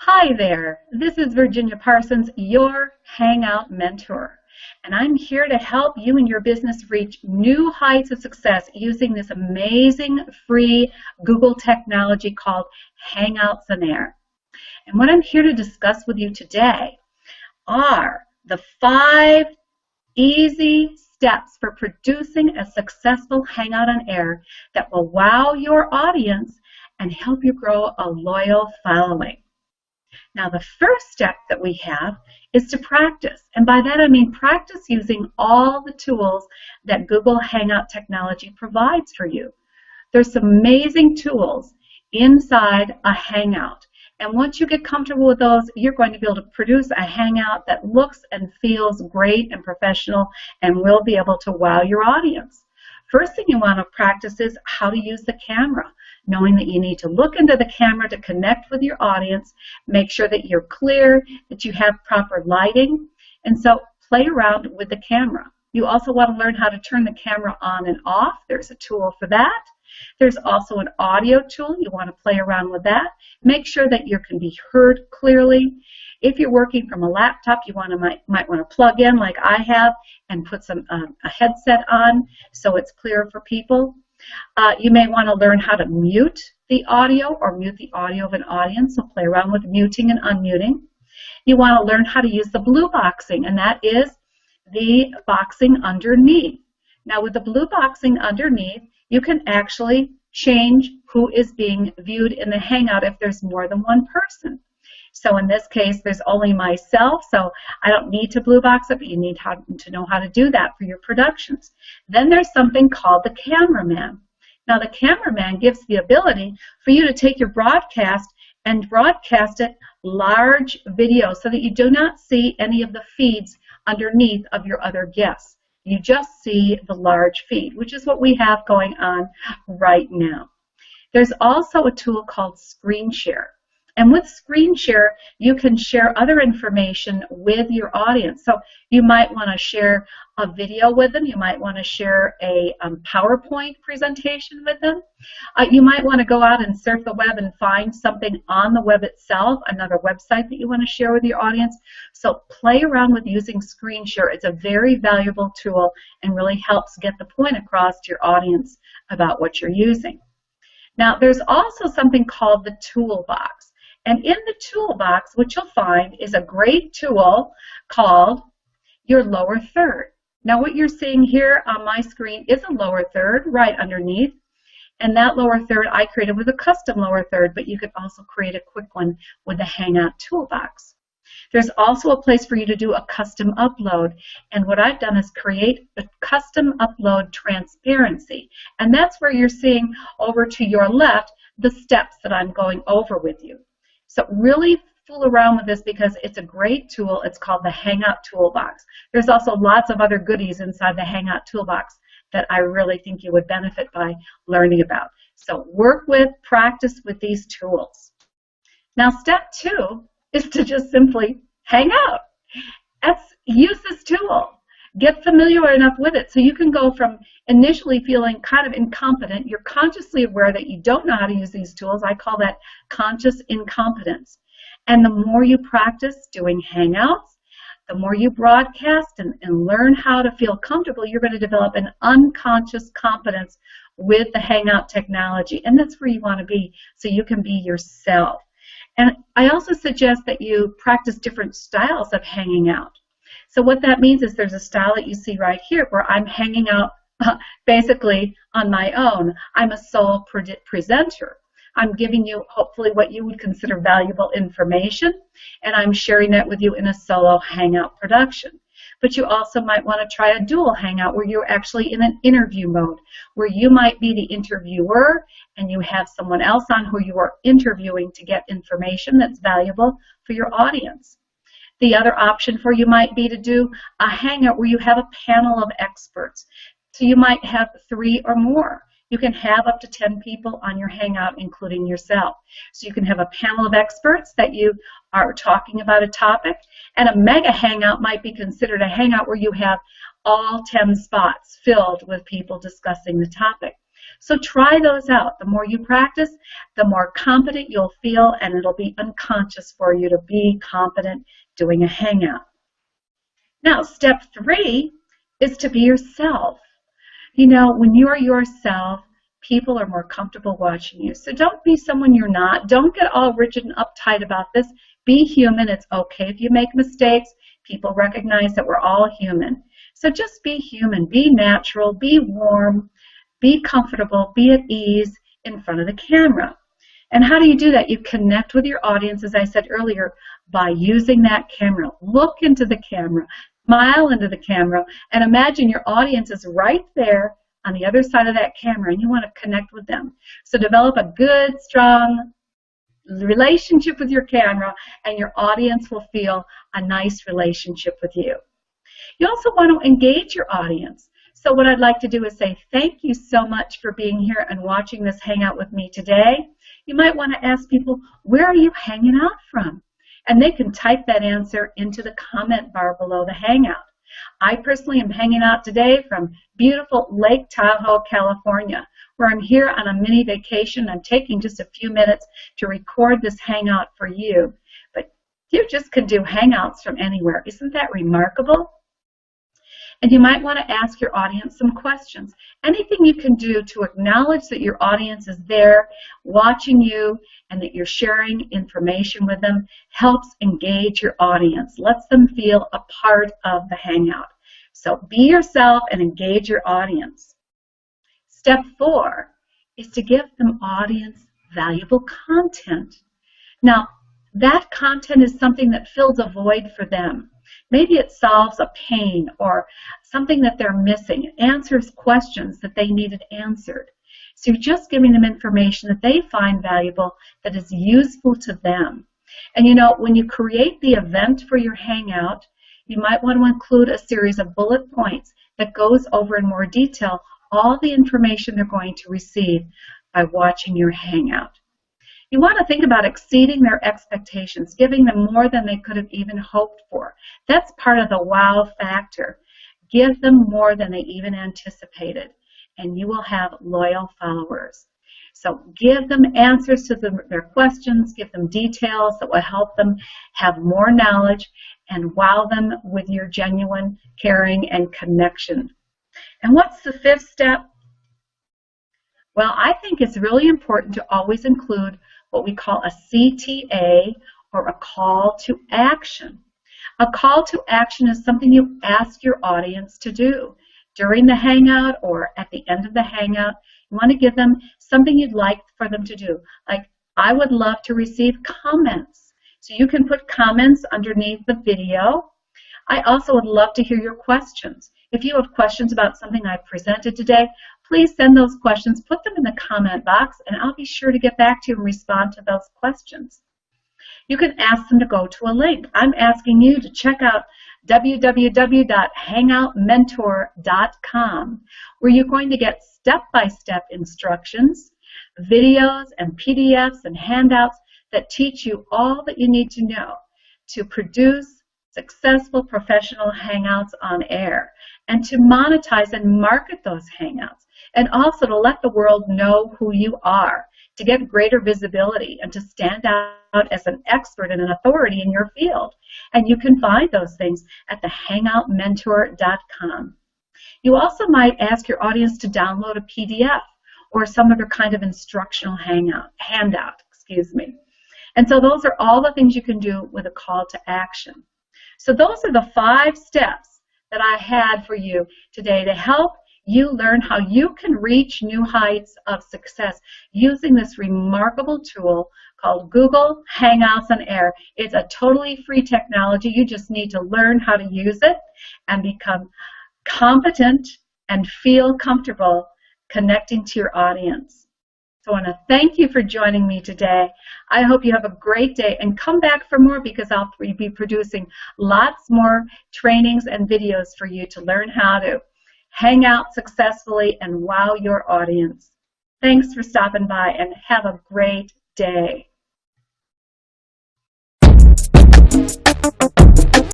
Hi there, this is Virginia Parsons, your Hangout mentor, and I'm here to help you and your business reach new heights of success using this amazing free Google technology called Hangouts on Air. And what I'm here to discuss with you today are the 5 easy steps for producing a successful Hangout on Air that will wow your audience and help you grow a loyal following. Now, the first step that we have is to practice. And by that, I mean practice using all the tools that Google Hangout technology provides for you. There's some amazing tools inside a Hangout. And once you get comfortable with those, you're going to be able to produce a Hangout that looks and feels great and professional and will be able to wow your audience. First thing you want to practice is how to use the camera, knowing that you need to look into the camera to connect with your audience, make sure that you're clear, that you have proper lighting, and so play around with the camera. You also want to learn how to turn the camera on and off. There's a tool for that. There's also an audio tool. You want to play around with that. Make sure that you can be heard clearly. If you're working from a laptop, you might want to plug in like I have and put a headset on so it's clear for people. You may want to learn how to mute the audio or mute the audio of an audience, so play around with muting and unmuting. You want to learn how to use the blue boxing, and that is the boxing underneath. Now with the blue boxing underneath, you can actually change who is being viewed in the Hangout if there's more than one person. So in this case, there's only myself, so I don't need to blue box it, but you need to know how to do that for your productions. Then there's something called the cameraman. Now the cameraman gives the ability for you to take your broadcast and broadcast it large video so that you do not see any of the feeds underneath of your other guests. You just see the large feed, which is what we have going on right now. There's also a tool called Screen Share. And with Screen Share, you can share other information with your audience. So you might want to share a video with them. You might want to share a PowerPoint presentation with them. You might want to go out and surf the web and find something on the web itself, another website that you want to share with your audience. So play around with using Screen Share. It's a very valuable tool and really helps get the point across to your audience about what you're using. Now, there's also something called the toolbox. And in the toolbox, what you'll find is a great tool called your lower third. Now what you're seeing here on my screen is a lower third right underneath. And that lower third I created with a custom lower third, but you could also create a quick one with the Hangout toolbox. There's also a place for you to do a custom upload. And what I've done is create a custom upload transparency. And that's where you're seeing over to your left the steps that I'm going over with you. So really fool around with this because it's a great tool. It's called the Hangout Toolbox. There's also lots of other goodies inside the Hangout Toolbox that I really think you would benefit by learning about. So work with, practice with these tools. Now step 2 is to just simply hang out. Use this tool. Get familiar enough with it so you can go from initially feeling kind of incompetent. You're consciously aware that you don't know how to use these tools. I call that conscious incompetence. And the more you practice doing Hangouts, the more you broadcast and learn how to feel comfortable, you're going to develop an unconscious competence with the Hangout technology. And that's where you want to be so you can be yourself. And I also suggest that you practice different styles of hanging out. So what that means is there's a style that you see right here where I'm hanging out basically on my own. I'm a solo presenter. I'm giving you hopefully what you would consider valuable information, and I'm sharing that with you in a solo Hangout production. But you also might want to try a dual Hangout where you're actually in an interview mode, where you might be the interviewer and you have someone else on who you are interviewing to get information that's valuable for your audience. The other option for you might be to do a Hangout where you have a panel of experts. So you might have 3 or more. You can have up to 10 people on your Hangout, including yourself. So you can have a panel of experts that you are talking about a topic, and a mega Hangout might be considered a Hangout where you have all 10 spots filled with people discussing the topic. So try those out. The more you practice, the more competent you'll feel, and it'll be unconscious for you to be competent doing a Hangout. Now, step 3 is to be yourself. You know, when you're yourself, people are more comfortable watching you. So don't be someone you're not. Don't get all rigid and uptight about this. Be human. It's okay if you make mistakes. People recognize that we're all human. So just be human. Be natural. Be warm. Be comfortable. Be at ease in front of the camera. And how do you do that? You connect with your audience, as I said earlier, by using that camera. Look into the camera. Smile into the camera. And imagine your audience is right there on the other side of that camera, and you want to connect with them. So develop a good, strong relationship with your camera, and your audience will feel a nice relationship with you. You also want to engage your audience. So what I'd like to do is say thank you so much for being here and watching this Hangout with me today. You might want to ask people, where are you hanging out from? And they can type that answer into the comment bar below the Hangout. I personally am hanging out today from beautiful Lake Tahoe, California, where I'm here on a mini vacation. I'm taking just a few minutes to record this Hangout for you. But you just can do Hangouts from anywhere. Isn't that remarkable? And you might want to ask your audience some questions. Anything you can do to acknowledge that your audience is there watching you and that you're sharing information with them helps engage your audience, lets them feel a part of the Hangout. So be yourself and engage your audience. Step 4 is to give them audience valuable content. Now, that content is something that fills a void for them. Maybe it solves a pain or something that they're missing. It answers questions that they needed answered. So you're just giving them information that they find valuable, that is useful to them. And you know, when you create the event for your Hangout, you might want to include a series of bullet points that goes over in more detail all the information they're going to receive by watching your Hangout. You want to think about exceeding their expectations, giving them more than they could have even hoped for. That's part of the wow factor. Give them more than they even anticipated, and you will have loyal followers. So give them answers to their questions, give them details that will help them have more knowledge, and wow them with your genuine caring and connection. And what's the 5th step? Well, I think it's really important to always include what we call a CTA, or a call to action. A call to action is something you ask your audience to do. During the Hangout or at the end of the Hangout, you want to give them something you'd like for them to do. Like, I would love to receive comments. So you can put comments underneath the video. I also would love to hear your questions. If you have questions about something I've presented today, please send those questions, put them in the comment box, and I'll be sure to get back to you and respond to those questions. You can ask them to go to a link. I'm asking you to check out www.hangoutmentor.com, where you're going to get step-by-step instructions, videos and PDFs and handouts that teach you all that you need to know to produce successful professional Hangouts on air, and to monetize and market those Hangouts, and also to let the world know who you are, to get greater visibility, and to stand out as an expert and an authority in your field. And you can find those things at the hangoutmentor.com. You also might ask your audience to download a PDF or some other kind of instructional handout. And so those are all the things you can do with a call to action. So those are the 5 steps that I had for you today to help you learn how you can reach new heights of success using this remarkable tool called Google Hangouts on Air. It's a totally free technology. You just need to learn how to use it and become competent and feel comfortable connecting to your audience. So I want to thank you for joining me today. I hope you have a great day, and come back for more, because I'll be producing lots more trainings and videos for you to learn how to hang out successfully and wow your audience. Thanks for stopping by, and have a great day.